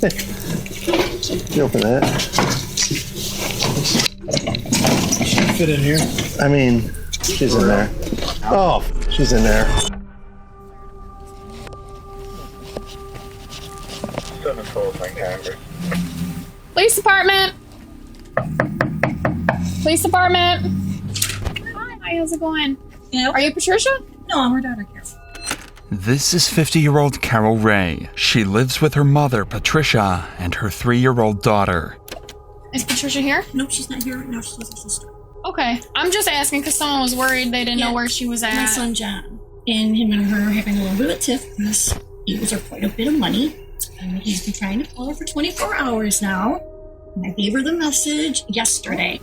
You open that. She fit in here. I mean, she's in there. Oh, she's in there. Police department. Police department. Hi, how's it going? Yeah. Are you Patricia? No, I'm her daughter, Carol. This is 50-year-old Carol Rey. She lives with her mother, Patricia, and her 3-year-old daughter. Is Patricia here? Nope, she's not here right now. She's with her sister. Okay. I'm just asking because someone was worried they didn't know where she was at. My son, John. And him and her having a little bit of a tiff because he owes her quite a bit of money. And he's been trying to call her for 24 hours now. And I gave her the message yesterday.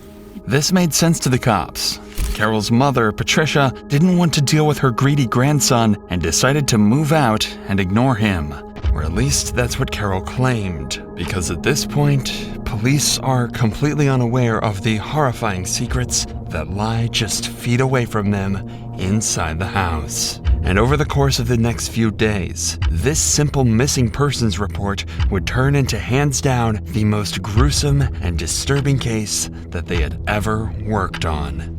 This made sense to the cops. Carol's mother, Patricia, didn't want to deal with her greedy grandson and decided to move out and ignore him. Or at least that's what Carol claimed, because at this point, police are completely unaware of the horrifying secrets that lie just feet away from them inside the house. And over the course of the next few days, this simple missing persons report would turn into hands down the most gruesome and disturbing case that they had ever worked on.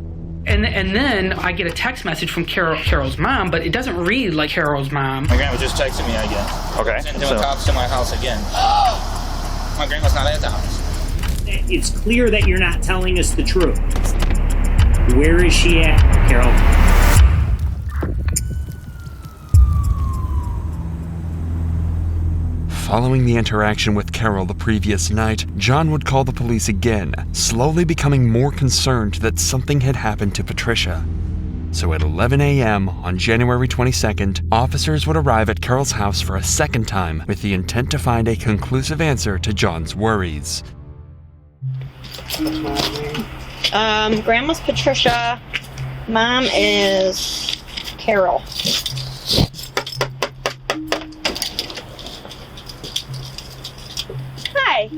And then I get a text message from Carol's mom, but it doesn't read like Carol's mom. My grandma just texted me again. Okay. Sent the cops to my house again. My grandma's not at the house. It's clear that you're not telling us the truth. Where is she at, Carol? Following the interaction with Carol the previous night, John would call the police again, slowly becoming more concerned that something had happened to Patricia. So at 11 a.m. on January 22nd, officers would arrive at Carol's house for a second time with the intent to find a conclusive answer to John's worries. Grandma's Patricia. Mom is Carol. Hi.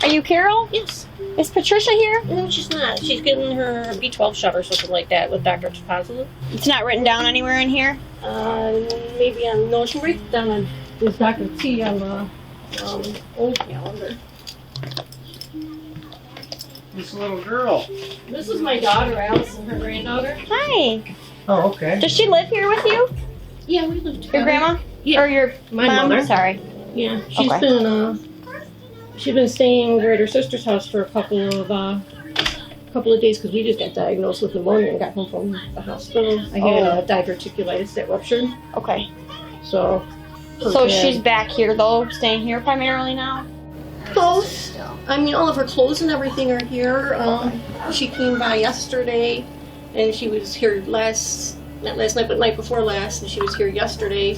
Are you Carol? Yes. Is Patricia here? No, she's not. She's getting her B12 shot or something like that with Dr. Positive. It's not written down anywhere in here? Maybe on, no, she writes down on this Dr. T on the old calendar. This little girl. This is my daughter, Allison, her granddaughter. Hi. Oh, okay. Does she live here with you? Yeah, we live together. Your grandma? Yeah. Or your My mom? mother. Sorry. Yeah, she's been staying over at her sister's house for a couple of days because we just got diagnosed with pneumonia and got home from the hospital. I had diverticulitis that ruptured. Okay. So She's back here though, staying here primarily now? clothes. I mean, all of her clothes and everything are here. She came by yesterday, and she was here not last night, but night before last, and she was here yesterday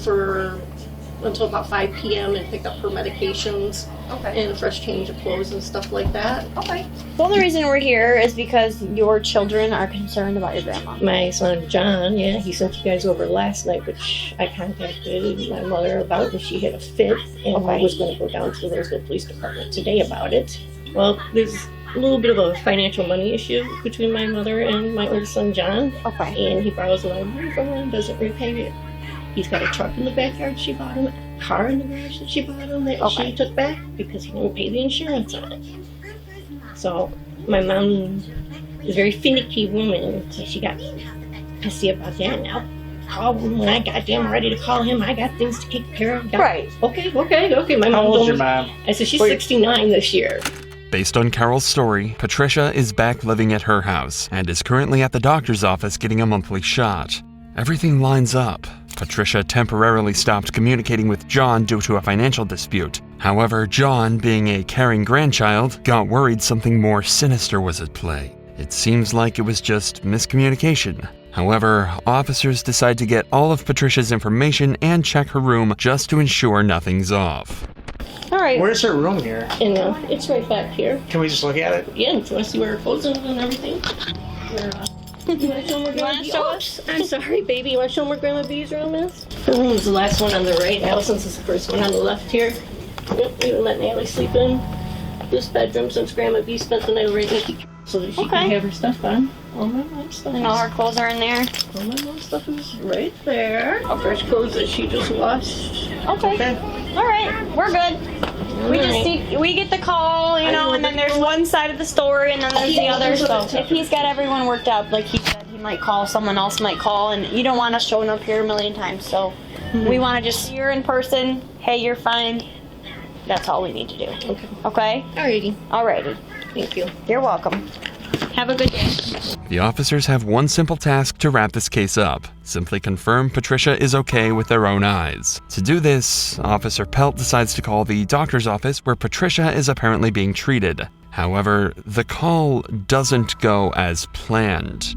until about 5 p.m. and picked up her medications and a fresh change of clothes and stuff like that. Okay. The only reason we're here is because your children are concerned about your grandma. My son John, he sent you guys over last night, which I contacted my mother about, and she had a fit and was going to go down to the Roseville Police Department today about it. Well, there's a little bit of a financial money issue between my mother and my oldest son John. Okay. And he borrows a lot of money from her and doesn't repay it. He's got a truck in the backyard she bought him, a car in the garage that she bought him that she took back because he didn't pay the insurance on it. So my mom is a very finicky woman, so she got pissy about that. Now, call him when I goddamn ready to call him. I got things to take care of. Right. Okay. My mom. How old's your mom? I said she's 69 this year. Based on Carol's story, Patricia is back living at her house and is currently at the doctor's office getting a monthly shot. Everything lines up. Patricia temporarily stopped communicating with John due to a financial dispute. However, John, being a caring grandchild, got worried something more sinister was at play. It seems like it was just miscommunication. However, officers decide to get all of Patricia's information and check her room just to ensure nothing's off. All right. Where's her room here? And it's right back here. Can we just look at it? Yeah, if you want to see where her clothes are and everything. You want to show them where Grandma B's? us? I'm sorry, baby. You want to show them where Grandma B's room is? Her room is the last one on the right. Allison's is the first one on the left here. Yep, we would let Natalie sleep in this bedroom since Grandma B spent the night over here. so that she Okay. can have her stuff on. All my mom's stuff. And all her clothes are in there. All my mom's stuff is right there. Fresh clothes that she just washed. Okay. All right. We're good. We get the call, you know, and then there's one side of the story and then there's the other. So if he's got everyone worked up, like he said, he might call, someone else might call, and you don't want us showing up here a million times. So we want to just see her in person. Hey, you're fine. That's all we need to do. Okay? Alrighty. Alrighty. Thank you. You're welcome. Have a good day. The officers have one simple task to wrap this case up. Simply confirm Patricia is okay with their own eyes. To do this, Officer Pelt decides to call the doctor's office where Patricia is apparently being treated. However, the call doesn't go as planned.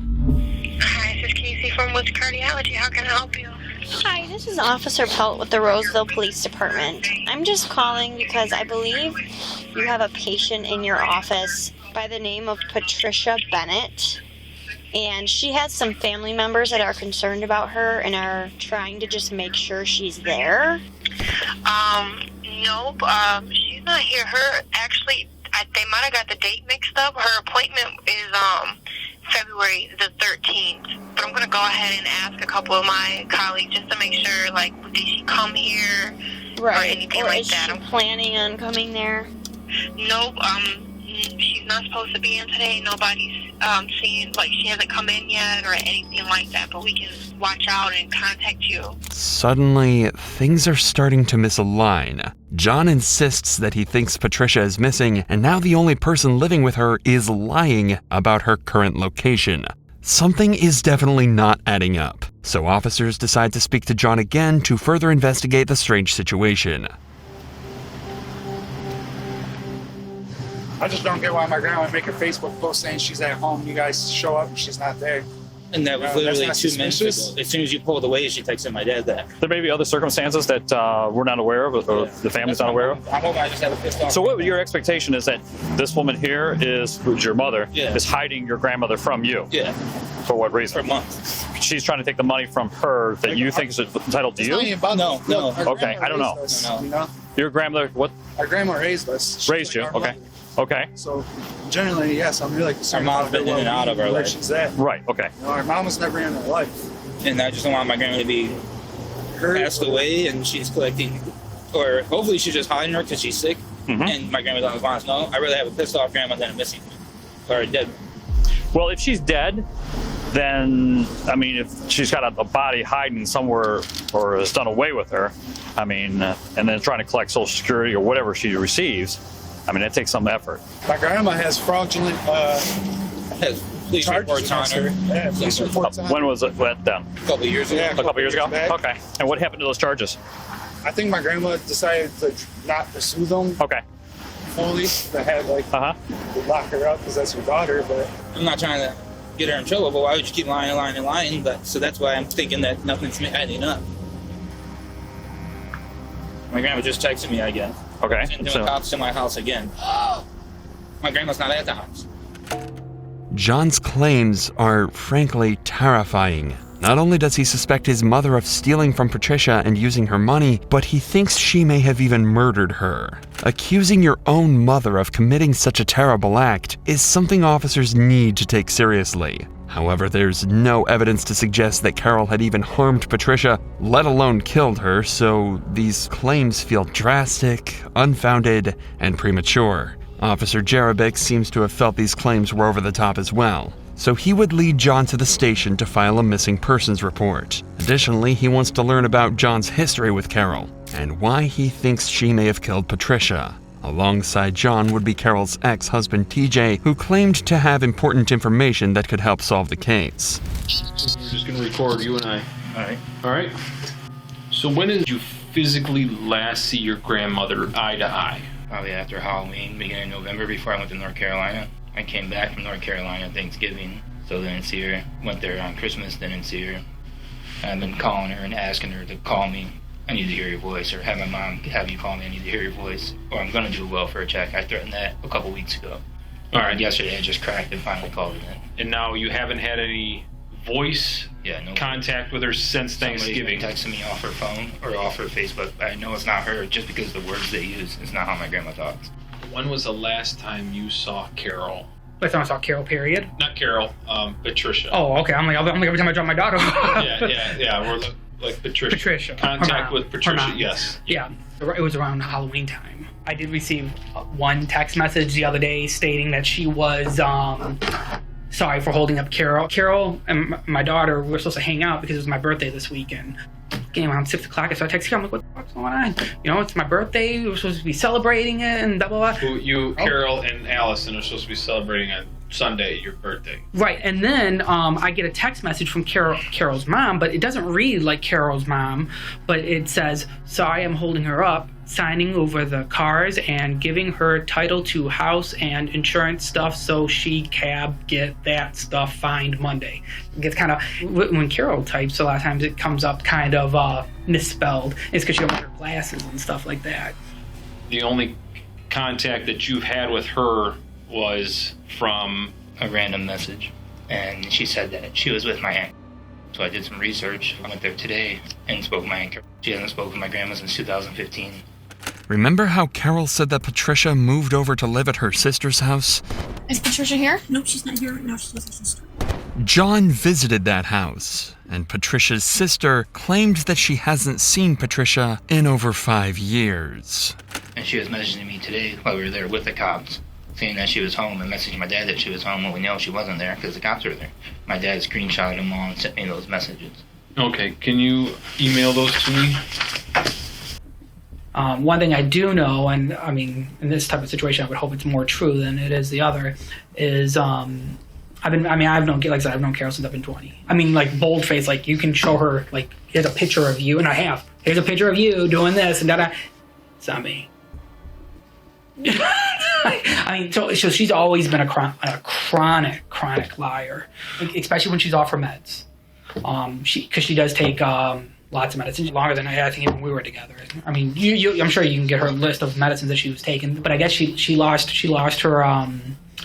Hi, this is Casey from Woods Cardiology. How can I help you? Hi, this is Officer Pelt with the Roseville Police Department. I'm just calling because I believe you have a patient in your office by the name of Patricia Bennett. And she has some family members that are concerned about her and are trying to just make sure she's there. Nope. She's not here. They might have got the date mixed up. Her appointment is, February the 13th. But I'm going to go ahead and ask a couple of my colleagues just to make sure, like, did she come here? Right. Or anything or like is that. she planning on coming there? Nope. She's not supposed to be in today. Nobody's seen, like, she hasn't come in yet or anything like that, but we can watch out and contact you. Suddenly, things are starting to misalign. John insists that he thinks Patricia is missing, and now the only person living with her is lying about her current location. Something is definitely not adding up, so officers decide to speak to John again to further investigate the strange situation. I just don't get why my grandma would make a Facebook post saying she's at home. You guys show up and she's not there. And that was literally 2 minutes ago. As soon as you pulled away, she texted my dad that. There may be other circumstances that we're not aware of, or the family's not aware of. I'm hoping I just have a pissed off. So what your expectation is that this woman here who's your mother, Yeah. is hiding your grandmother from you? Yeah, For what reason? for months. She's trying to take the money from her that you think is entitled to It's not you? even about No, that. no. Look, our Okay, grandma I don't know. raised us, No. You know? Your grandmother, what? Our grandma raised us. She's Raised you? like our Okay. mother. Okay. So generally, yes, I'm really concerned. Our mom's about been in and out of our where life. she's at. Right, okay. You know, our mom was never in our life. And I just don't want my grandma to be passed away and she's collecting, or hopefully she's just hiding her because she's sick. And my grandma doesn't want to know. I'd rather have a pissed off grandma than a missing one. Or a dead one. Well, if she's dead, then, I mean, if she's got a body hiding somewhere or has done away with her, I mean, and then trying to collect Social Security or whatever she receives, I mean, that takes some effort. My grandma has fraudulent Has police charges reports on against her. her. Yeah, police reports on her. When was it done? A couple of years ago. Yeah. A couple years ago? back. Okay. And what happened to those charges? I think my grandma decided to not pursue them Okay. fully. They had like Uh-huh. to lock her up because that's her daughter. But I'm not trying to get her in trouble, but why would you keep lying? But so that's why I'm thinking that nothing's adding up. My grandma just texted me again. Okay. And So, doing cops to my house again. My grandma's not at the house. John's claims are frankly terrifying. Not only does he suspect his mother of stealing from Patricia and using her money, but he thinks she may have even murdered her. Accusing your own mother of committing such a terrible act is something officers need to take seriously. However, there's no evidence to suggest that Carol had even harmed Patricia, let alone killed her, so these claims feel drastic, unfounded, and premature. Officer Jerebick seems to have felt these claims were over the top as well, so he would lead John to the station to file a missing persons report. Additionally, he wants to learn about John's history with Carol and why he thinks she may have killed Patricia. Alongside John would be Carol's ex-husband TJ, who claimed to have important information that could help solve the case. We're just gonna record you and I. Alright. All right. So when did you physically last see your grandmother eye to eye? Probably after Halloween, beginning of November, before I went to North Carolina. I came back from North Carolina Thanksgiving, so didn't see her. Went there on Christmas, didn't see her. I've been calling her and asking her to call me. I need to hear your voice, or have my mom have you call me, I need to hear your voice, or I'm gonna do a welfare check. I threatened that a couple weeks ago. All right. Yesterday I just cracked and finally called it in. And now you haven't had any voice No contact with her since Thanksgiving. Somebody's been texting me off her phone or off her Facebook. I know it's not her just because the words they use. It's not how my grandma talks. When was the last time you saw Carol? Last time I saw Carol, period. Not Carol, Patricia. Oh, okay. I'm like every time I drop my daughter. yeah. We're like Patricia. Patricia. Contact with Patricia, yes. Yeah. It was around Halloween time. I did receive one text message the other day stating that she was sorry for holding up Carol. Carol and my daughter were supposed to hang out because it was my birthday this weekend. Getting around 6 o'clock, I started texting her. I'm like, what the fuck's going on? It's my birthday. We were supposed to be celebrating it and blah, blah, blah. Carol, and Allison are supposed to be celebrating on Sunday, your birthday. Right, and then I get a text message from Carol's mom, but it doesn't read like Carol's mom, but it says, sorry, I'm holding her up, signing over the cars and giving her title to house and insurance stuff so she can get that stuff fined Monday. It gets kind of, when Carol types, a lot of times it comes up kind of misspelled. It's because she doesn't wear her glasses and stuff like that. The only contact that you've had with her was from a random message, and she said that she was with my aunt. So I did some research. I went there today and spoke with my aunt. She hasn't spoken with my grandma since 2015. Remember how Carol said that Patricia moved over to live at her sister's house? Is Patricia here? No, she's not here right now. She's with her sister. John visited that house, and Patricia's sister claimed that she hasn't seen Patricia in over 5 years. And she was messaging me today while we were there with the cops, saying that she was home, and messaging my dad that she was home when we know she wasn't there because the cops were there. My dad screenshotted them all and sent me those messages. Okay, can you email those to me? One thing I do know, and I mean, in this type of situation, I would hope it's more true than it is the other, is I've known Carol since I've been 20. I mean, like, bold-faced, like, you can show her, like, here's a picture of you, and I have. Here's a picture of you doing this, and da-da. It's not me. I mean, so she's always been a chronic liar, especially when she's off her meds. Because she does take lots of medicine, longer than I think even we were together. I mean, I'm sure you can get her list of medicines that she was taking, but I guess she lost her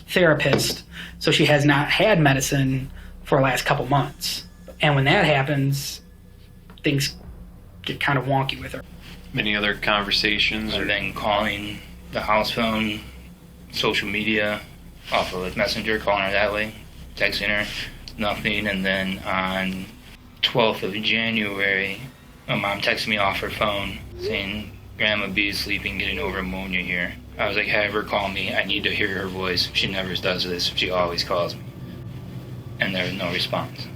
therapist, so she has not had medicine for the last couple months. And when that happens, things get kind of wonky with her. Any other conversations? I've been calling the house phone, social media, off of like Messenger, calling her that way, texting her, nothing. And then on 12th of January, my mom texted me off her phone saying, Grandma B is sleeping, getting over pneumonia here. I was like, have her call me. I need to hear her voice. She never does this. She always calls me. And there was no response.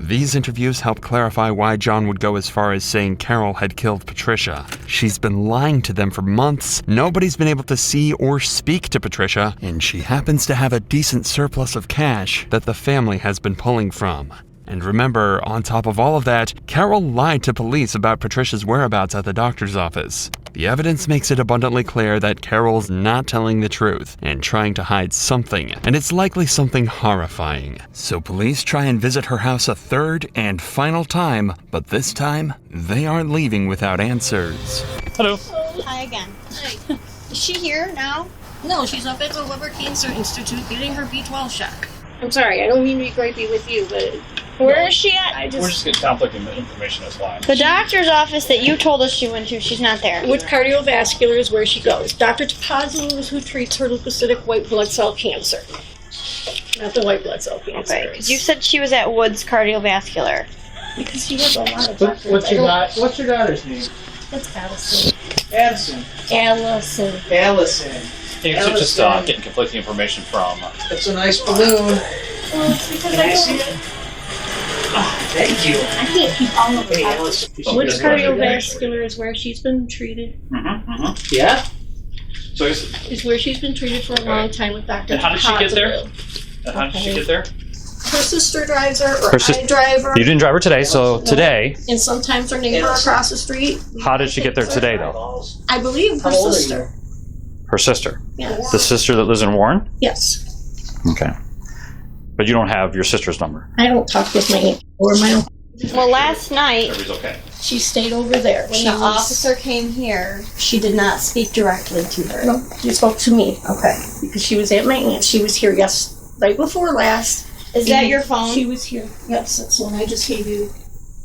These interviews help clarify why John would go as far as saying Carol had killed Patricia. She's been lying to them for months, nobody's been able to see or speak to Patricia, and she happens to have a decent surplus of cash that the family has been pulling from. And remember, on top of all of that, Carol lied to police about Patricia's whereabouts at the doctor's office. The evidence makes it abundantly clear that Carol's not telling the truth and trying to hide something, and it's likely something horrifying. So police try and visit her house a third and final time, but this time, they aren't leaving without answers. Hello. Hi again. Hi. Is she here now? No, she's up at the Liver Cancer Institute getting her B12 shot. I'm sorry, I don't mean to be gripey with you, but... Where is she at? We're just getting conflicting information, that's fine. The doctor's office that you told us she went to, she's not there. With cardiovascular is where she goes. Dr. Tapazzo is who treats her leukocytic white blood cell cancer. Not the white blood cell cancer. Okay, because you said she was at Woods Cardiovascular. Because she has a lot of doctors. What's your daughter's name? That's Allison. Addison. Allison. Allison. It's just getting conflicting information from... That's a nice balloon. Well, it's because Can I see it? Oh, thank you. I can't keep all of it. Allison. Woods Cardiovascular is where she's been treated. Yeah? So Is where she's been treated for a long time with Dr. And how did she get there? Tapazzo. How did she get there? Her sister drives her, or I drive her. You didn't drive her today, so today... And sometimes her neighbor across the street. How did she get there today, though? I believe her sister. Her sister? Yes. The sister that lives in Warren? Yes. Okay. But you don't have your sister's number? I don't talk with my aunt or my uncle. Well, last night, Okay. She stayed over there. when the officer came here, she did not speak directly to her. No, she spoke to me. Okay. Because she was at my aunt's. She was here right before last. Is that your phone? She was here. Yes, that's the one I just gave you.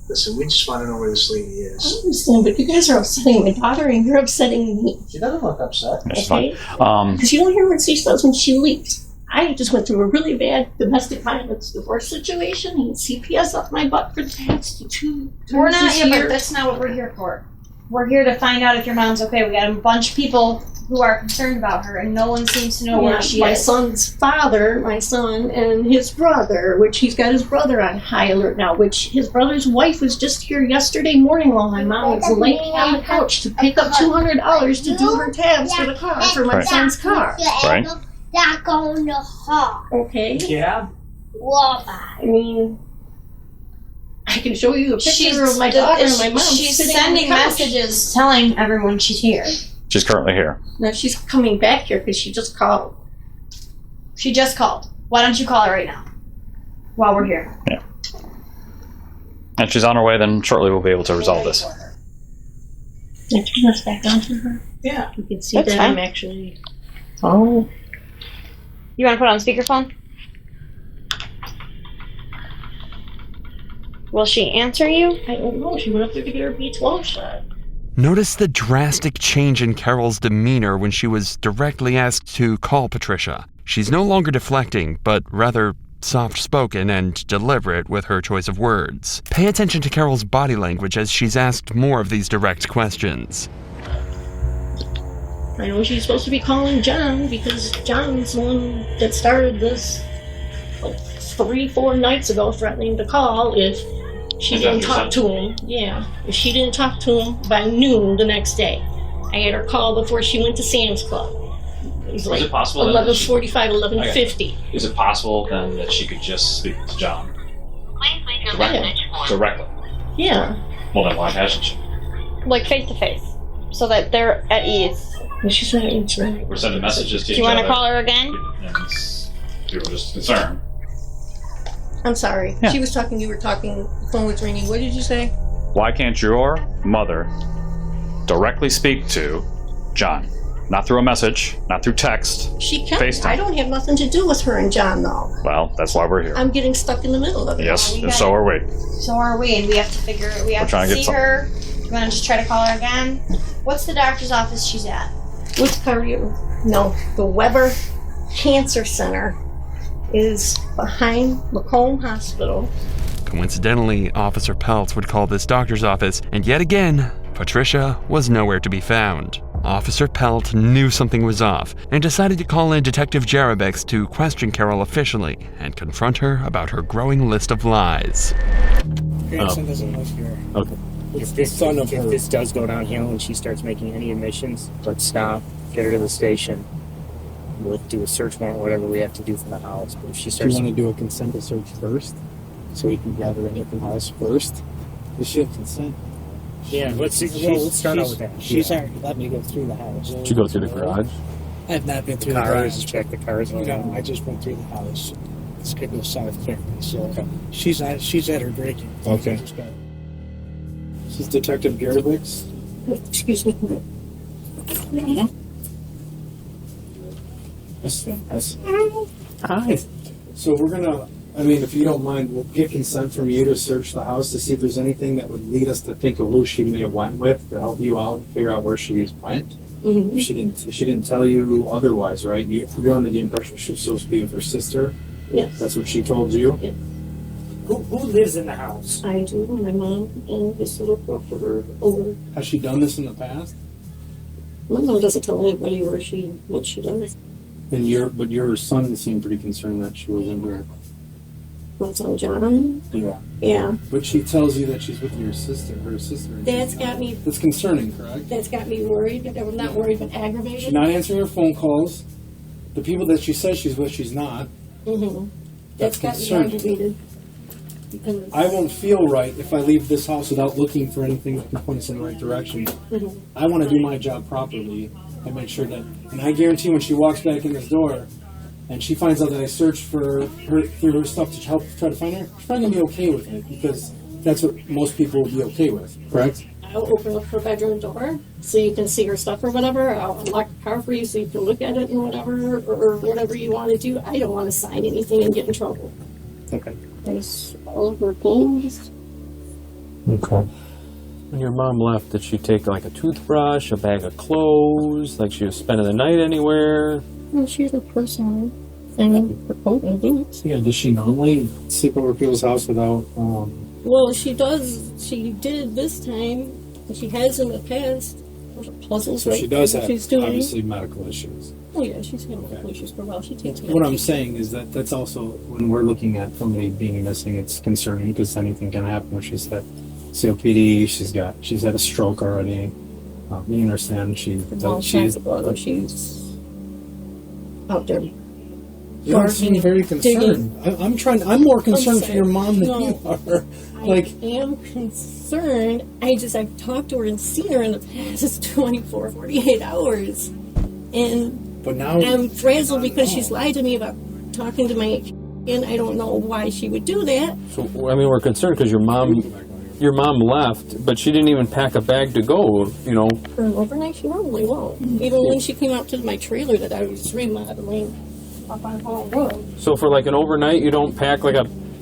Listen, we just want to know where this lady I is. understand, but you guys are upsetting my daughter and you're upsetting me. She doesn't look upset. That's Okay? fine. Because you don't hear what she says when she leaves. I just went through a really bad domestic violence divorce situation and CPS up my butt for the past 2 We're not, this yeah, year. but that's not what we're here for. We're here to find out if your mom's okay. We got a bunch of people who are concerned about her, and no one seems to know where she my is. son's father, my son, and his brother, which he's got his brother on high alert now, which his brother's wife was just here yesterday morning while my mom was laying on the couch to pick up $200 to do her tabs for the car, for my son's car. Right. Okay. Yeah. I mean, I can show you a picture of my daughter and my mom. She's sitting on the sending couch. messages telling everyone she's here. She's currently here. No, she's coming back here because she just called. She just called. Why don't you call her right now? While we're here. Yeah. And she's on her way, then shortly we'll be able to resolve this. Yeah, turn this back on for her. Yeah. You can see That's that fine. I'm actually. Oh. You want to put it on speakerphone? Will she answer you? I don't know. She went up there to get her B12 shot. Notice the drastic change in Carol's demeanor when she was directly asked to call Patricia. She's no longer deflecting, but rather soft-spoken and deliberate with her choice of words. Pay attention to Carol's body language as she's asked more of these direct questions. I know she's supposed to be calling John because John's the one that started this like 3-4 nights ago, threatening to call if she didn't talk to him. Yeah, if she didn't talk to him by noon the next day. I had her call before she went to Sam's Club. It was like Is it possible then that she- 11:45, 11:50. Is it possible then that she could just speak to John Please leave your directly? message for Directly. Yeah. Well, then why hasn't she? Like face to face, so that they're at ease. Well, she's not answering. We're sending messages to Do each you want other. to call her again? And people are just concerned. I'm sorry. Yeah. She was talking, you were talking, the phone was ringing. What did you say? Why can't your mother directly speak to John? Not through a message, not through text. She can. FaceTime. I don't have nothing to do with her and John, though. Well, that's why we're here. I'm getting stuck in the middle of it. Yes, we and got so it. are we. So are we, and we have to figure. We have trying to to get see her. Do you want to just try to call her again? What's the doctor's office she's at? Which cardio? No, the Weber Cancer Center is behind Macomb Hospital. Coincidentally, Officer Peltz would call this doctor's office, and yet again, Patricia was nowhere to be found. Officer Pelt knew something was off and decided to call in Detective Jarabeks to question Carol officially and confront her about her growing list of lies. Grandson doesn't live here. Okay. If this does go downhill and she starts making any admissions, let's stop, get her to the station. We'll do a search warrant, whatever we have to do for the house. But if she Do starts, you want to do a consent to search first? So we can gather in at the house first? Does she have consent? yeah, let's start out with that. She's already let me go through the house. Did you go through the garage? I have not been the through the cars, garage. check the cars. and No, everything. I just went through the house. It's good to South Canton. So she's at her breaking. Okay. This is Detective Garabix. Excuse me. Yes. Hi. So we're gonna, if you don't mind, we'll get consent from you to search the house to see if there's anything that would lead us to think of who she may have went with to help you out and figure out where she went. Mm-hmm. She didn't tell you otherwise, right? You're under the impression she was supposed to be with her sister. Yes. That's what she told you. Yeah. Who lives in the house? I do. My mom and this little girl for her over. Has she done this in the past? My mom doesn't tell anybody what she does. And your son seemed pretty concerned that she was in here. What's on John? Yeah. Yeah. But she tells you that she's with her sister. That's got me. That's concerning, correct? That's got me worried. I'm not worried, but aggravated. She's not answering her phone calls. The people that she says she's with, she's not. Mm-hmm. That's got me concerning. aggravated. Because I won't feel right if I leave this house without looking for anything that can point us in the right direction. Mhm. I want to do my job properly and make sure that, and I guarantee when she walks back in this door and she finds out that I searched for her stuff to help try to find her, she's probably going to be okay with it because that's what most people would be okay with, correct? I'll open up her bedroom door so you can see her stuff or whatever. I'll unlock the car for you so you can look at it and whatever, or whatever you want to do. I don't want to sign anything and get in trouble. Okay. There's all of her things. Okay. When your mom left, did she take like a toothbrush, a bag of clothes? Like she was spending the night anywhere? Well, she's a person. And her coat and boots. Yeah, does she normally sleep over people's house without, Well, she does. She did this time. And she has in the past. Puzzles, so right? she does have, She's doing. obviously, medical issues. Oh yeah, she's had medical issues for a while. She takes What I'm medication. saying is that that's also, when we're looking at somebody being missing, it's concerning because anything can happen. She's had COPD, she's had a stroke already. You understand, she's out there. You don't seem very concerned. I'm more concerned for your mom than you are. I am concerned. I've talked to her and seen her in the past 24, 48 hours. But now I'm frazzled because she's lied to me about talking to my, and I don't know why she would do that. So, I mean, we're concerned because your mom left, but she didn't even pack a bag to go, you know. For an overnight, she normally won't. Even when she came out to my trailer that I was remodeling up on Hall Road. So for like an overnight, you don't pack like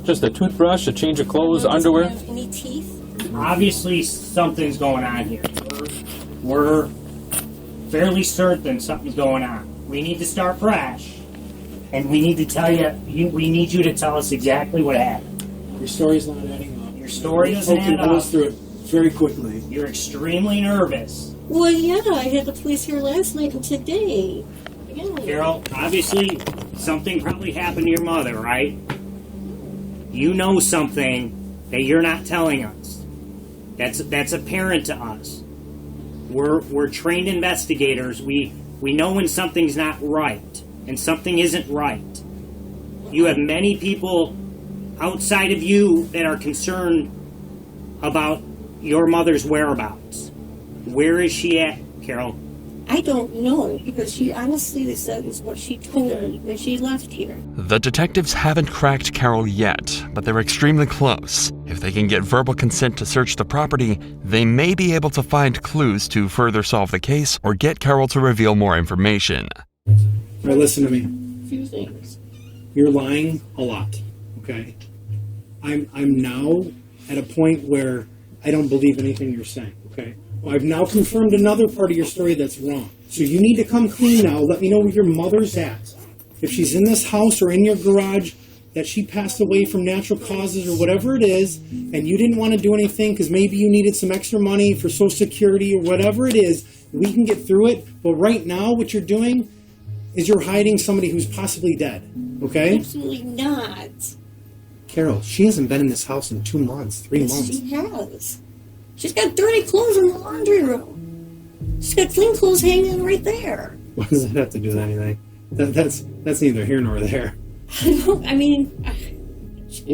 just a toothbrush, a change of clothes, underwear? Have any teeth? Obviously, something's going on here. We're fairly certain something's going on. We need to start fresh, and we need to tell you. We need you to tell us exactly what happened. your story's not adding up. Your story doesn't add up. Goes through it very quickly. You're extremely nervous. Well, yeah, I had the police here last night and today. Yeah. Carol, obviously, something probably happened to your mother, right? You know something that you're not telling us. That's apparent to us. We're trained investigators. We know when something's not right and something isn't right. You have many people outside of you that are concerned about your mother's whereabouts. Where is she at, Carol? I don't know, because she honestly said is what she told me when she left here. The detectives haven't cracked Carol yet, but they're extremely close. If they can get verbal consent to search the property, they may be able to find clues to further solve the case or get Carol to reveal more information. All right, listen to me. A few things. You're lying a lot, okay? I'm now at a point where I don't believe anything you're saying, okay? I've now confirmed another part of your story that's wrong. So you need to come clean now. Let me know where your mother's at. If she's in this house or in your garage, that she passed away from natural causes or whatever it is, and you didn't want to do anything because maybe you needed some extra money for Social Security or whatever it is, we can get through it. But right now, what you're doing is you're hiding somebody who's possibly dead, okay? Absolutely not. Carol, she hasn't been in this house in 2 months, 3 months. She has. She's got dirty clothes in the laundry room. She's got clean clothes hanging right there. What does that have to do with anything? That's neither here nor there.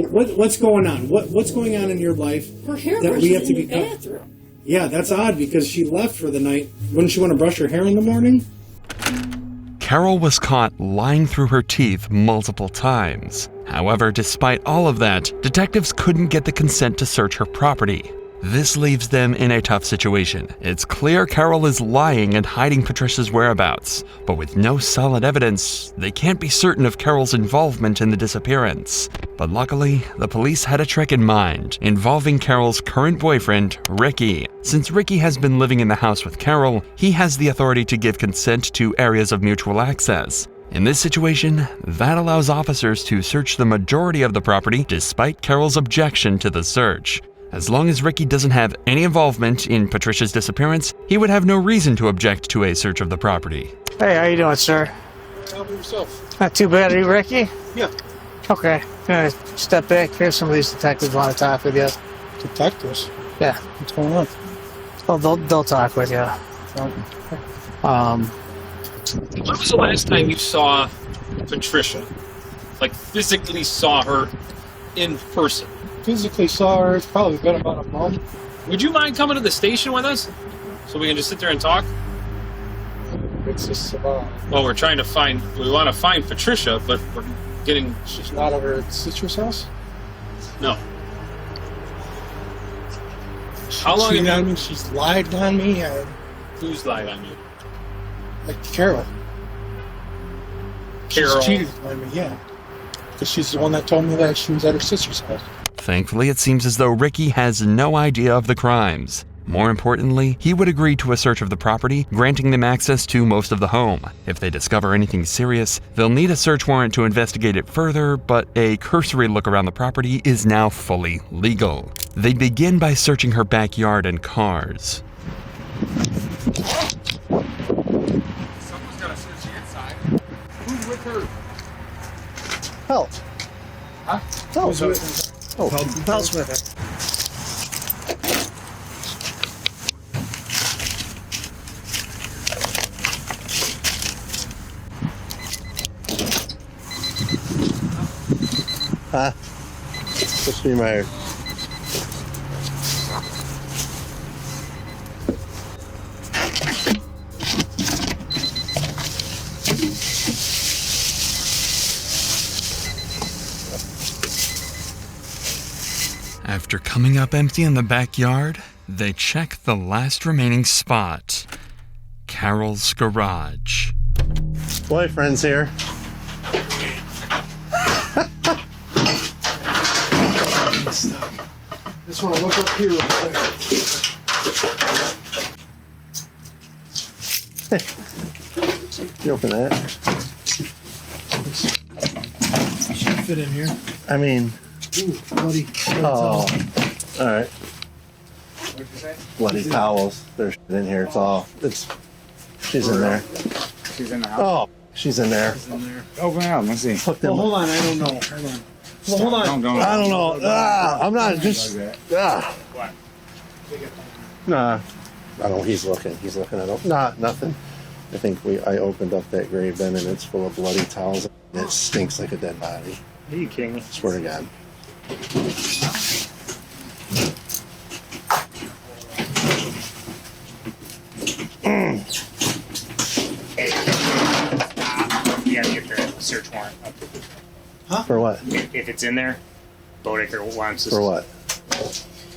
What's going on? What's going on in your life? Her hair that brush we is have to in the be bathroom. Yeah, that's odd because she left for the night. Wouldn't she want to brush her hair in the morning? Carol was caught lying through her teeth multiple times. However, despite all of that, detectives couldn't get the consent to search her property. This leaves them in a tough situation. It's clear Carol is lying and hiding Patricia's whereabouts, but with no solid evidence, they can't be certain of Carol's involvement in the disappearance. But luckily, the police had a trick in mind, involving Carol's current boyfriend, Ricky. Since Ricky has been living in the house with Carol, he has the authority to give consent to areas of mutual access. In this situation, that allows officers to search the majority of the property despite Carol's objection to the search. As long as Ricky doesn't have any involvement in Patricia's disappearance, he would have no reason to object to a search of the property. Hey, how you doing, sir? How about yourself? Not too bad, are you Ricky? Yeah. Okay, gonna step back here. Some of these detectives want to talk with you. Detectives? Yeah. What's going on? Well, they'll talk with you. When was the last time you saw Patricia? Like, physically saw her in person? Physically saw her, it's probably been about a month. Would you mind coming to the station with us? So we can just sit there and talk? It's just about... Well, we want to find Patricia, but we're getting... She's not over at Citrus House? No. How long She's have you... on me, she's lied on me. Who's lied on you? Like Carol. Carol? She's cheated on me, yeah. Because she's the one that told me that she was at her sister's house. Thankfully, it seems as though Ricky has no idea of the crimes. More importantly, he would agree to a search of the property, granting them access to most of the home. If they discover anything serious, they'll need a search warrant to investigate it further, but a cursory look around the property is now fully legal. They begin by searching her backyard and cars. Someone's got to search the inside. Who's with her? Help. Huh? Help. Who's with her? Oh, Help's with her. Huh? Supposed to be my... After coming up empty in the backyard, they check the last remaining spot, Carol's garage. Boyfriend's here. Just want to look up here real quick. You open that? Should fit in here. I mean... Ooh, bloody. Oh. Alright. What did you say? Bloody towels. There's shit in here. It's all... She's in there. She's in the house. Oh, she's in there. She's in there. Open it up. Let's see. Well, hold on. I don't know. Hold on. Well, hold on. Don't. I don't know. I'm not just... What? Nah. I don't know. He's looking. He's looking at... Nah, nothing. I think I opened up that grave bin and it's full of bloody towels. And it stinks like a dead body. Are you kidding me? Swear to God. You gotta get the search warrant up. Huh? For what? If it's in there, Bodecker wants us. For what?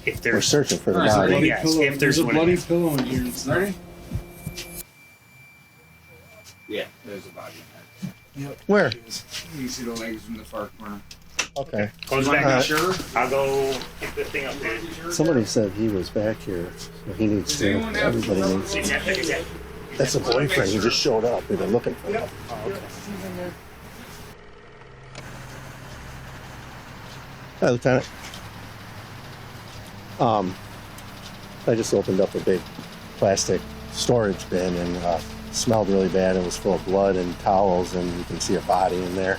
If there's We're searching for the There's a body. bloody Yes, pillow. if there's a one bloody in there. pillow in here. Ready? Yeah, there's a body in there. Yep. Where? You see the legs from the far corner. Okay. Goes You back. wanna be sure? I'll go get the thing up there. Somebody said he was back here, so he needs to. Everybody needs. That's a boyfriend. He just showed up. We've been looking for him. Oh, okay. Hi, Lieutenant. I just opened up a big plastic storage bin and smelled really bad. It was full of blood and towels, and you can see a body in there.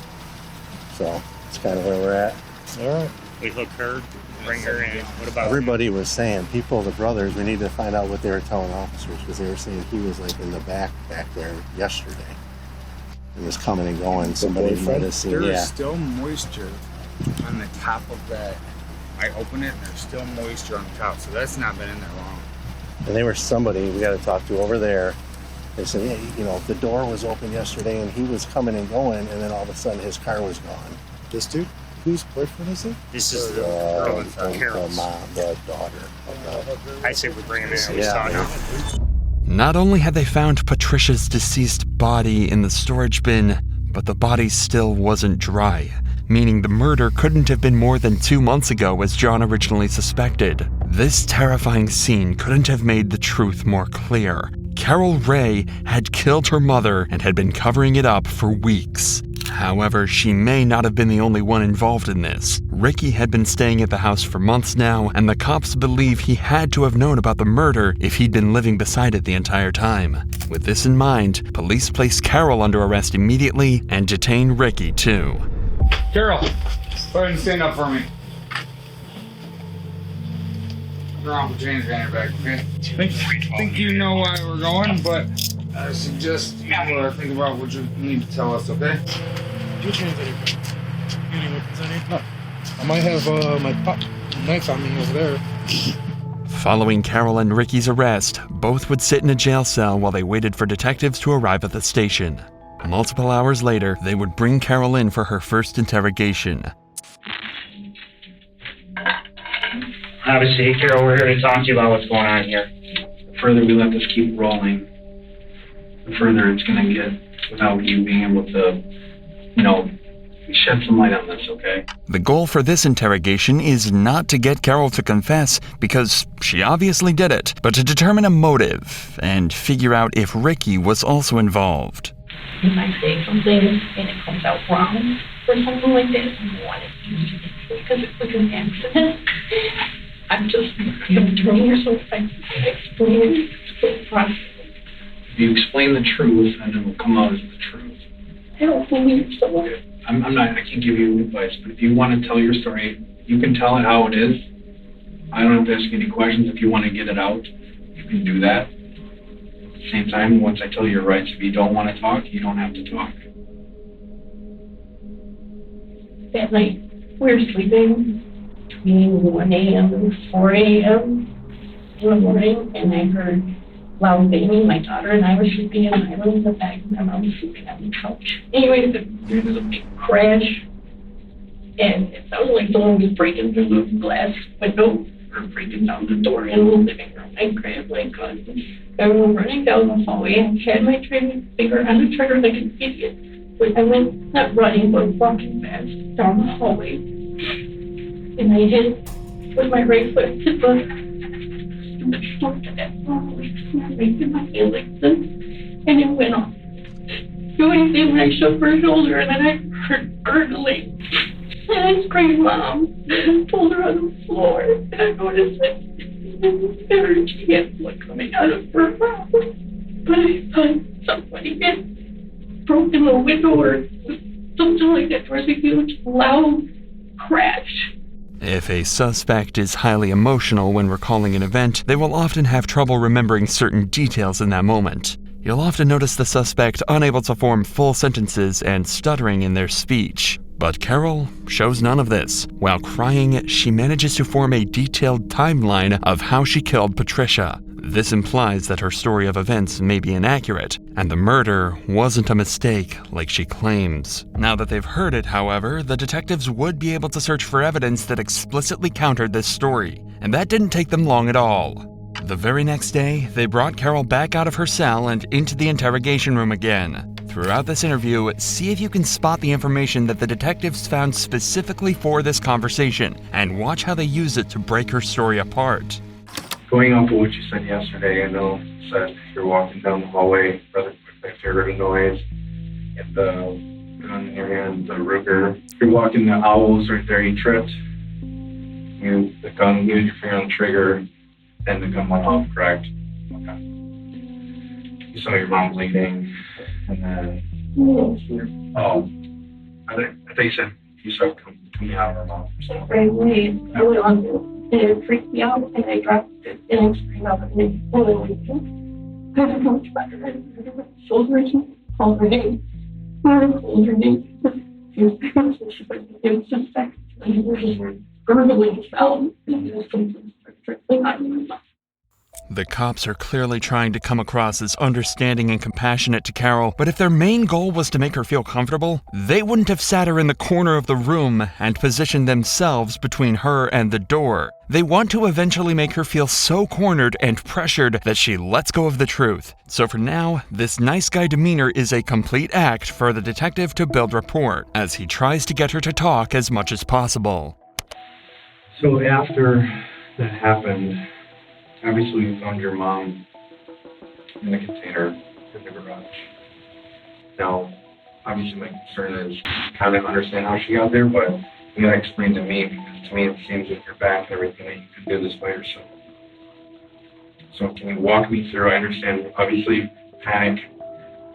So that's kind of where we're at. All right. We hook her, bring her in. What about Everybody was saying, the brothers, we need to find out what they were telling officers, because they were saying he was like in the back there yesterday. He was coming and going. Somebody might have seen. There is Yeah. still moisture on the top of that. I open it and there's still moisture on the top, so that's not been in there long. And they were somebody we got to talk to over there. They said, yeah, the door was open yesterday and he was coming and going, and then all of a sudden his car was gone. This dude? Whose boyfriend is it? This is the girl in Carol's. The daughter. I say we bring him in. Yeah. Not only had they found Patricia's deceased body in the storage bin, but the body still wasn't dry, meaning the murder couldn't have been more than 2 months ago as John originally suspected. This terrifying scene couldn't have made the truth more clear. Carol Rey had killed her mother and had been covering it up for weeks. However, she may not have been the only one involved in this. Ricky had been staying at the house for months now, and the cops believe he had to have known about the murder if he'd been living beside it the entire time. With this in mind, police place Carol under arrest immediately and detain Ricky too. Carol, go ahead and stand up for me. Your Uncle James got your back, okay? Think you know why we're going, but I suggest you think about what you need to tell us, okay? Which one's anything? Any weapons I need? No. I might have my knife on me over there. Following Carol and Ricky's arrest, both would sit in a jail cell while they waited for detectives to arrive at the station. Multiple hours later, they would bring Carol in for her first interrogation. Obviously, Carol, we're here to talk to you about what's going on here. The further we let this keep rolling, the further it's going to get without you being able to, shed some light on this, okay? The goal for this interrogation is not to get Carol to confess, because she obviously did it, but to determine a motive and figure out if Ricky was also involved. If I say something and it comes out wrong or something like that, I don't want it used because it was an accident. I'm doing her, so if I explain the process. If you explain the truth, then it will come out as the truth. I don't believe so. I can't give you advice, but if you want to tell your story, you can tell it how it is. I don't have to ask you any questions. If you want to get it out, you can do that. At the same time, once I tell you your rights, if you don't want to talk, you don't have to talk. That night, we were sleeping between 1 a.m. and 4 a.m. in the morning, and I heard loud banging. My daughter and I were sleeping in my room in the back, and my mom was sleeping on the couch. Anyway, there was a big crash, and it sounded like someone was breaking through the glass window or breaking down the door in the living room. I grabbed my gun. I went running down the hallway. I had my finger on the trigger like an idiot. But I went, not running, but walking fast down the hallway. And I hit with my right foot to the in my hand like this, and it went off. Doing thing when I shook her shoulder, and then I heard gurgling. And I screamed, "Mom!" and pulled her on the floor, and I noticed that she had blood coming out of her mouth. But I thought somebody had broken the window or something like that. There was a huge, loud crash. If a suspect is highly emotional when recalling an event, they will often have trouble remembering certain details in that moment. You'll often notice the suspect unable to form full sentences and stuttering in their speech. But Carol shows none of this. While crying, she manages to form a detailed timeline of how she killed Patricia. This implies that her story of events may be inaccurate, and the murder wasn't a mistake like she claims. Now that they've heard it, however, the detectives would be able to search for evidence that explicitly countered this story, and that didn't take them long at all. The very next day, they brought Carol back out of her cell and into the interrogation room again. Throughout this interview, see if you can spot the information that the detectives found specifically for this conversation, and watch how they use it to break her story apart. Going off of what you said yesterday, I know you said you're walking down the hallway, rather quick, you heard a noise, get the gun in your hand, the Ruger. You're walking, the owls right there, you tripped, you used your finger on the trigger, and the gun went off, correct? Okay. You saw your mom bleeding, and then, I thought you said you saw it coming out of her mouth. Right away, I went on, and it freaked me out, and I dropped it, and I screamed out, and it really I don't know much better. I shoulder to call her name. I called her name. She was just back, and it was gurgling sound, and it was something trickling out of my mouth. The cops are clearly trying to come across as understanding and compassionate to Carol, but if their main goal was to make her feel comfortable, they wouldn't have sat her in the corner of the room and positioned themselves between her and the door. They want to eventually make her feel so cornered and pressured that she lets go of the truth. So for now, this nice guy demeanor is a complete act for the detective to build rapport, as he tries to get her to talk as much as possible. So after that happened, obviously we found your mom in the container in the garage. Now, obviously my concern is kind of understand how she got there, but you gotta explain to me, because to me it seems with your back and everything that you could do this by yourself. So can you walk me through? I understand, obviously, panic,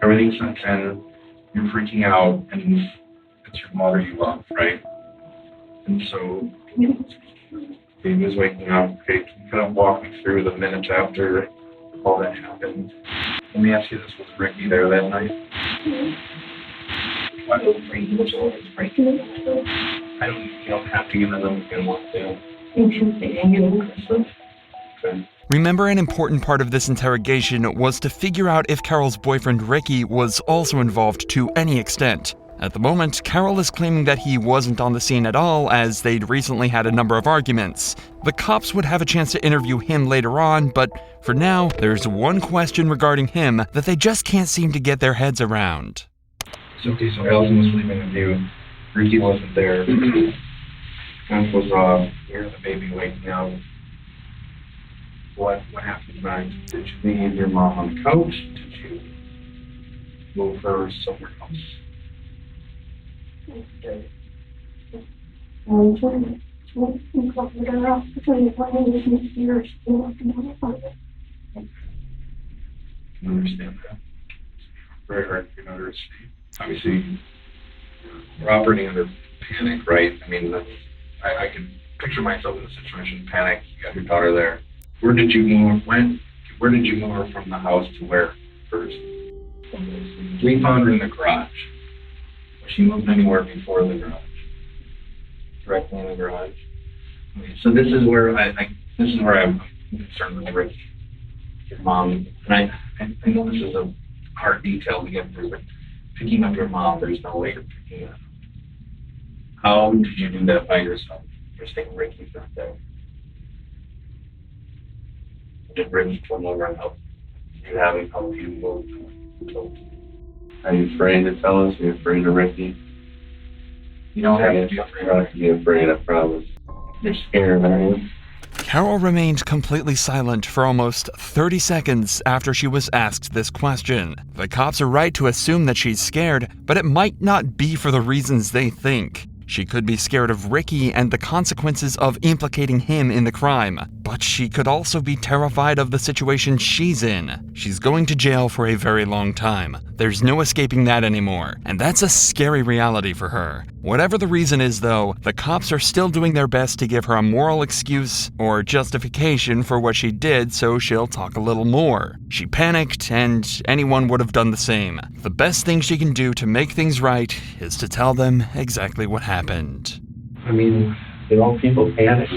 everything sets in, you're freaking out, and it's your mother you love, right? And so, baby was waking up. Okay, can you kind of walk me through the minutes after all that happened? Let me ask you this, was Ricky there that night? What? You don't have to give them if you don't want to. Okay. Remember, an important part of this interrogation was to figure out if Carol's boyfriend Ricky was also involved to any extent. At the moment, Carol is claiming that he wasn't on the scene at all, as they'd recently had a number of arguments. The cops would have a chance to interview him later on, but for now, there's one question regarding him that they just can't seem to get their heads around. So Allison was sleeping with you, Ricky wasn't there. Fence was off. Here's the baby waking up. What happened next? Did you leave your mom on the couch? Did you move her somewhere else? I can understand that. Very hard for you to understand. Obviously, we're operating under panic, right? I mean, I can picture myself in a situation, panic, you got your daughter there. Where did you move her from the house to where first? We found her in the garage. Was she moved anywhere before the garage? Directly in the garage? Okay, so this is where I'm concerned with Ricky, your mom. And I know this is a hard detail to get through, but picking up your mom, there's no way you're picking up. How did you do that by yourself? You're saying Ricky's not there. Did Ricky come over and help? Did you have him help you move? Are you afraid to tell us? Are you afraid of Ricky? You don't have to be afraid. You don't have to be afraid, I promise. You're scared, aren't you? Carol remained completely silent for almost 30 seconds after she was asked this question. The cops are right to assume that she's scared, but it might not be for the reasons they think. She could be scared of Ricky and the consequences of implicating him in the crime, but she could also be terrified of the situation she's in. She's going to jail for a very long time. There's no escaping that anymore, and that's a scary reality for her. Whatever the reason is, though, the cops are still doing their best to give her a moral excuse or justification for what she did, so she'll talk a little more. She panicked, and anyone would have done the same. The best thing she can do to make things right is to tell them exactly what happened. I mean, people panic.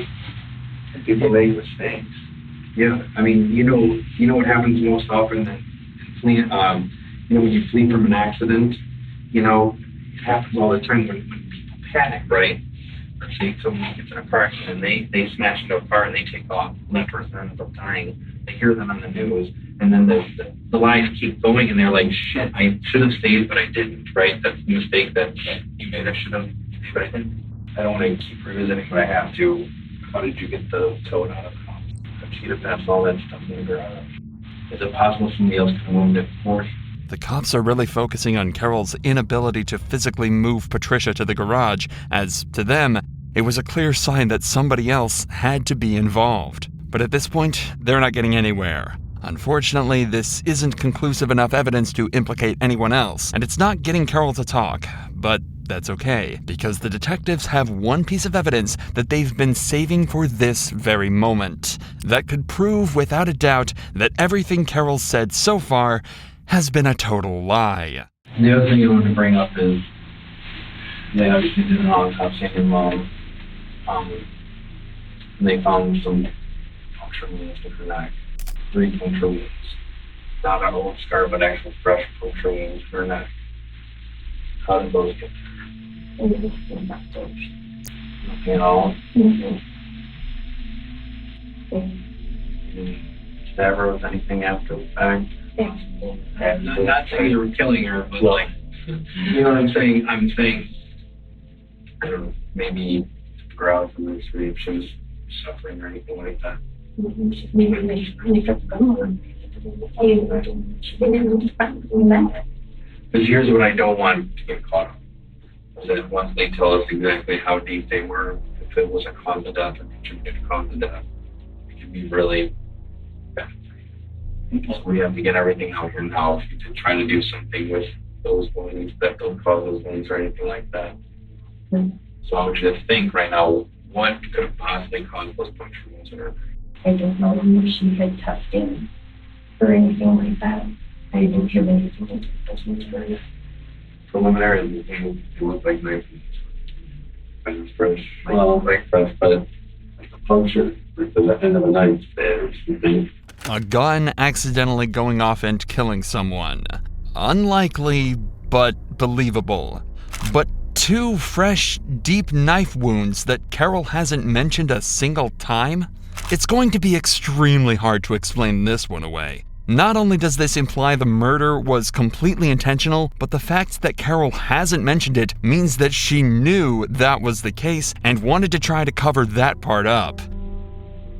And people make mistakes. Yeah, I mean, you know what happens most often in fleeing, when you flee from an accident, it happens all the time when people panic, right? Or say someone gets in a car accident and they smash into a car and they take off, and that person ends up dying. They hear them on the news, and then the lies keep going, and they're like, shit, I should have stayed, but I didn't, right? That's the mistake that you made. I should have stayed, but I didn't. I don't want to keep revisiting, but I have to. How did you get the toad out of the house? She'd have passed all that stuff in the garage. Is it possible somebody else could have moved it for you? The cops are really focusing on Carol's inability to physically move Patricia to the garage, as, to them, it was a clear sign that somebody else had to be involved. But at this point, they're not getting anywhere. Unfortunately, this isn't conclusive enough evidence to implicate anyone else, and it's not getting Carol to talk, but that's okay, because the detectives have one piece of evidence that they've been saving for this very moment, that could prove without a doubt that everything Carol said so far has been a total lie. The other thing I wanted to bring up is they obviously did an autopsy on your mom. They found some puncture wounds in her neck, 3 puncture wounds. Not an old scar, but actual fresh puncture wounds in her neck. How did those get there? Nothing at all? Never was anything after the fact? I'm not saying you were killing her, but you know what I'm saying? I'm saying, I don't know, maybe her out from the street if she was suffering or anything like that. Because here's what I don't want to get caught up. Is that once they tell us exactly how deep they were, if it was a cause of death or contributed to cause of death, it can be really bad. So we have to get everything out here now to try to do something with those wounds that don't cause those wounds or anything like that. So I want you to think right now, what could have possibly caused those puncture wounds in her? I don't know if she had testing or anything like that. I didn't hear anything like those wounds for her. Preliminary, it looked like knife wounds. Fresh, like fresh, but like a puncture at the end of a knife there or something. A gun accidentally going off and killing someone. Unlikely, but believable. But 2 fresh, deep knife wounds that Carol hasn't mentioned a single time? It's going to be extremely hard to explain this one away. Not only does this imply the murder was completely intentional, but the fact that Carol hasn't mentioned it means that she knew that was the case and wanted to try to cover that part up.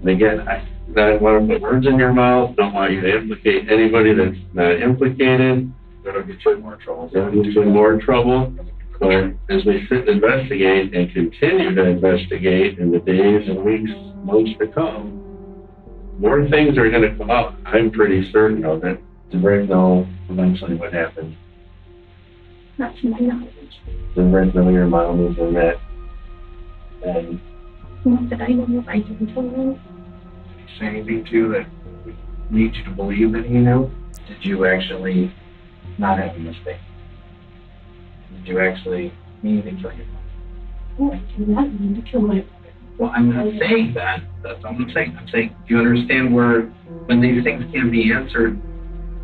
Again, I don't want to put words in your mouth, don't want you to implicate anybody that's not implicated. That'll get you in more trouble. That'll get you in more trouble. So as we sit and investigate and continue to investigate in the days and weeks, months to come, more things are going to come out. I'm pretty certain of it. To Brett know eventually what happened. Not to my knowledge. Does Brett know your mom was in that? And Not that I know of. I didn't tell him. Say anything to you that would lead you to believe that he knew? Did you actually not have a mistake? Did you actually mean to kill your mom? Oh, I did not mean to kill my. Well, I'm not saying that. That's what I'm saying. I'm saying, do you understand where, when these things can't be answered,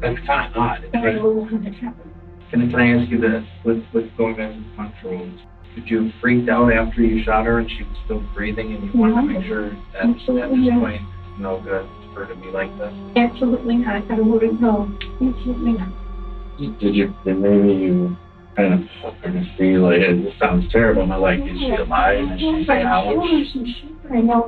that's kind of odd. I don't know how that happened. Can I ask you this? What's going on in the control? Did you freak out after you shot her and she was still breathing and you wanted to make sure that at this point it's no good for her to be like this? Absolutely not. I wouldn't know. Absolutely not. then maybe you kind of hook her to see, like, it sounds terrible, but like, is she alive? Is she out? I know.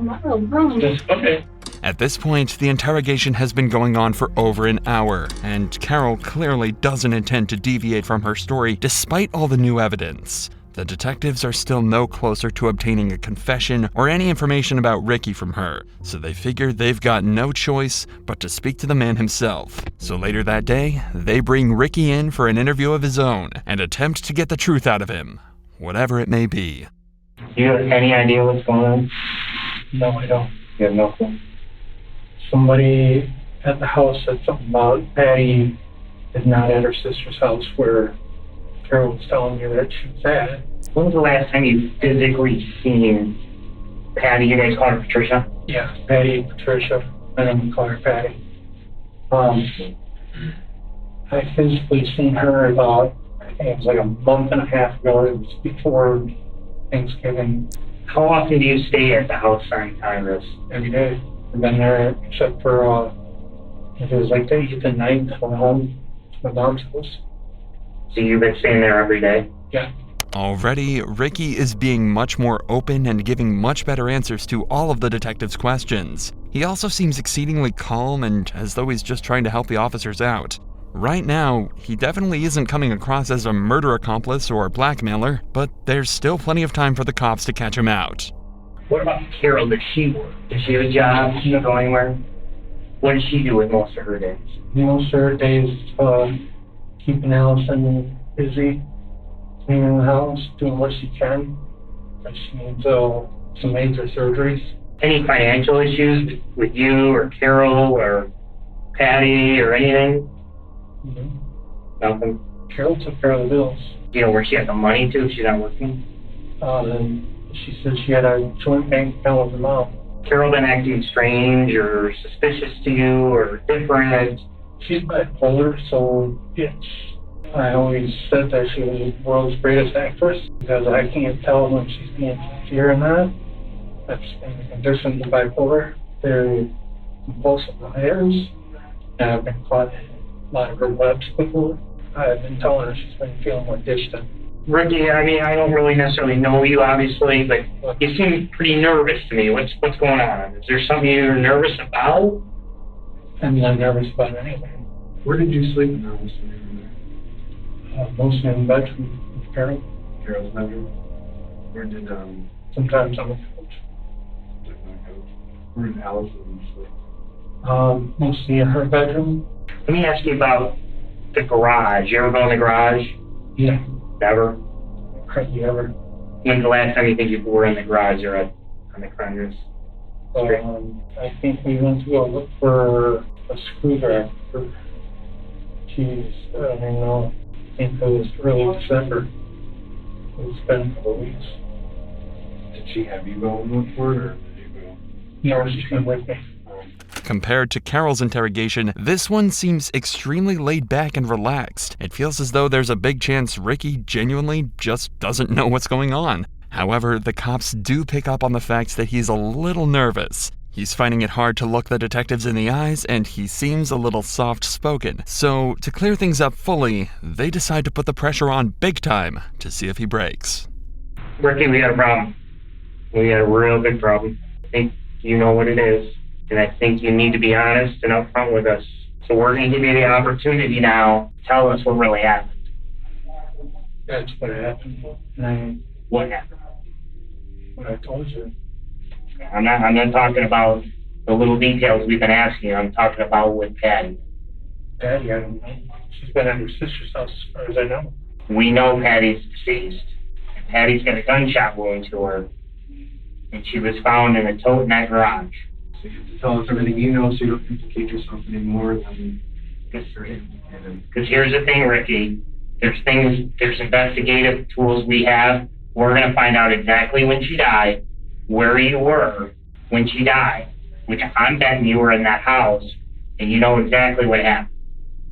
Okay. At this point, the interrogation has been going on for over an hour, and Carol clearly doesn't intend to deviate from her story despite all the new evidence. The detectives are still no closer to obtaining a confession or any information about Ricky from her, so they figure they've got no choice but to speak to the man himself. So later that day, they bring Ricky in for an interview of his own and attempt to get the truth out of him, whatever it may be. Do you have any idea what's going on? No, I don't. You have no clue. Somebody at the house said something about Patty is not at her sister's house where Carol was telling me that she was at. When was the last time you physically seen Patty? You guys call her Patricia? Yeah, Patty, Patricia. I don't call her Patty. I physically seen her about, I think it was like a month and a half ago. It was before Thanksgiving. How often do you stay at the house during time of this? Every day. I've been there except for, if it was like the 8th and 9th, I went home to my mom's house. So you've been staying there every day? Yeah. Already, Ricky is being much more open and giving much better answers to all of the detectives' questions. He also seems exceedingly calm and as though he's just trying to help the officers out. Right now, he definitely isn't coming across as a murder accomplice or blackmailer, but there's still plenty of time for the cops to catch him out. What about Carol? Does she work? Does she have a job? Does she go anywhere? What does she do with most of her days? Most of her days, keeping Allison busy, cleaning the house, doing what she can. She needs some major surgeries. Any financial issues with you or Carol or Patty or anything? Nothing. Carol took care of the bills. You know where she had the money to if she's not working? She said she had a joint bank account with her mom. Carol been acting strange or suspicious to you or different? She's bipolar, so yes. I always said that she was the world's greatest actress because I can't tell when she's being sincere or not. That's in the condition of bipolar. They're compulsive liars, and I've been caught in a lot of her webs before. I've been telling her she's been feeling more distant. Ricky, I mean, I don't really necessarily know you, obviously, but you seem pretty nervous to me. What's going on? Is there something you're nervous about? I'm not nervous about anything. Where did you sleep in the house? Mostly in the bedroom with Carol. Carol's bedroom? Where did, sometimes on the couch. Where did Allison sleep? Mostly in her bedroom. Let me ask you about the garage. You ever go in the garage? Yeah. Never? Hardly ever. When's the last time you think you were in the garage or on the Crunchers? I think we went to go look for a screwdriver. Jeez, I don't even know. I think it was early December. It's been a couple of weeks. Did she have you go and look for it, or did you go? No, she came with me. Compared to Carol's interrogation, this one seems extremely laid back and relaxed. It feels as though there's a big chance Ricky genuinely just doesn't know what's going on. However, the cops do pick up on the fact that he's a little nervous. He's finding it hard to look the detectives in the eyes, and he seems a little soft-spoken. So, to clear things up fully, they decide to put the pressure on big time to see if he breaks. Ricky, we got a problem. We got a real big problem. I think you know what it is, and I think you need to be honest and upfront with us. So we're going to give you the opportunity now to tell us what really happened. That's what happened. What happened? What I told you. I'm not talking about the little details we've been asking you. I'm talking about with Patty. Patty, I don't know. She's been at her sister's house as far as I know. We know Patty's deceased. Patty's got a gunshot wound to her, and she was found in a tote in that garage. So you have to tell us everything you know so you don't implicate yourself anymore than Because here's the thing, Ricky. There's investigative tools we have. We're going to find out exactly when she died, where you were when she died, which I'm betting you were in that house, and you know exactly what happened.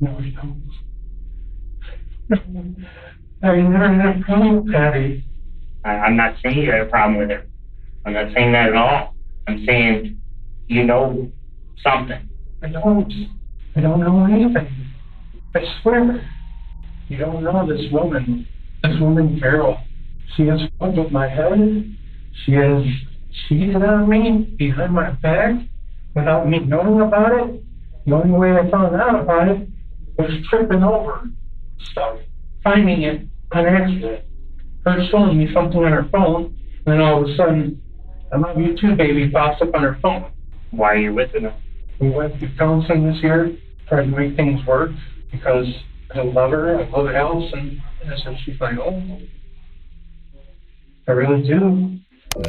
No, you don't. I never had a problem with Patty. I'm not saying you had a problem with her. I'm not saying that at all. I'm saying you know something. I don't know anything. I swear. You don't know this woman, Carol. She has fucked with my head. She has cheated on me behind my back without me knowing about it. The only way I found out about it was tripping over stuff, finding it on accident. Her showing me something on her phone, and then all of a sudden, I love you too, baby, pops up on her phone. Why are you with her? We went through counseling this year, tried to make things work, because I love her, I love the house, and I said she's my home. I really do.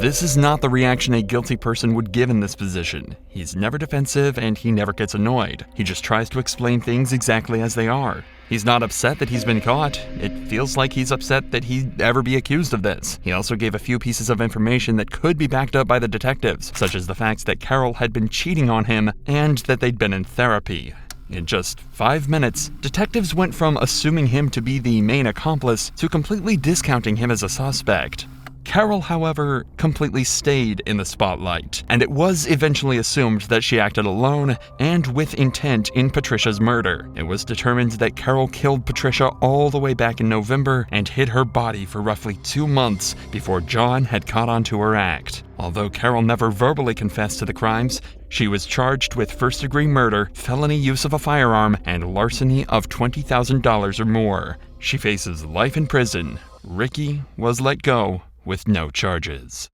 This is not the reaction a guilty person would give in this position. He's never defensive and he never gets annoyed. He just tries to explain things exactly as they are. He's not upset that he's been caught. It feels like he's upset that he'd ever be accused of this. He also gave a few pieces of information that could be backed up by the detectives, such as the fact that Carol had been cheating on him and that they'd been in therapy. In just 5 minutes, detectives went from assuming him to be the main accomplice to completely discounting him as a suspect. Carol, however, completely stayed in the spotlight, and it was eventually assumed that she acted alone and with intent in Patricia's murder. It was determined that Carol killed Patricia all the way back in November and hid her body for roughly 2 months before John had caught on to her act. Although Carol never verbally confessed to the crimes, she was charged with first-degree murder, felony use of a firearm, and larceny of $20,000 or more. She faces life in prison. Ricky was let go with no charges.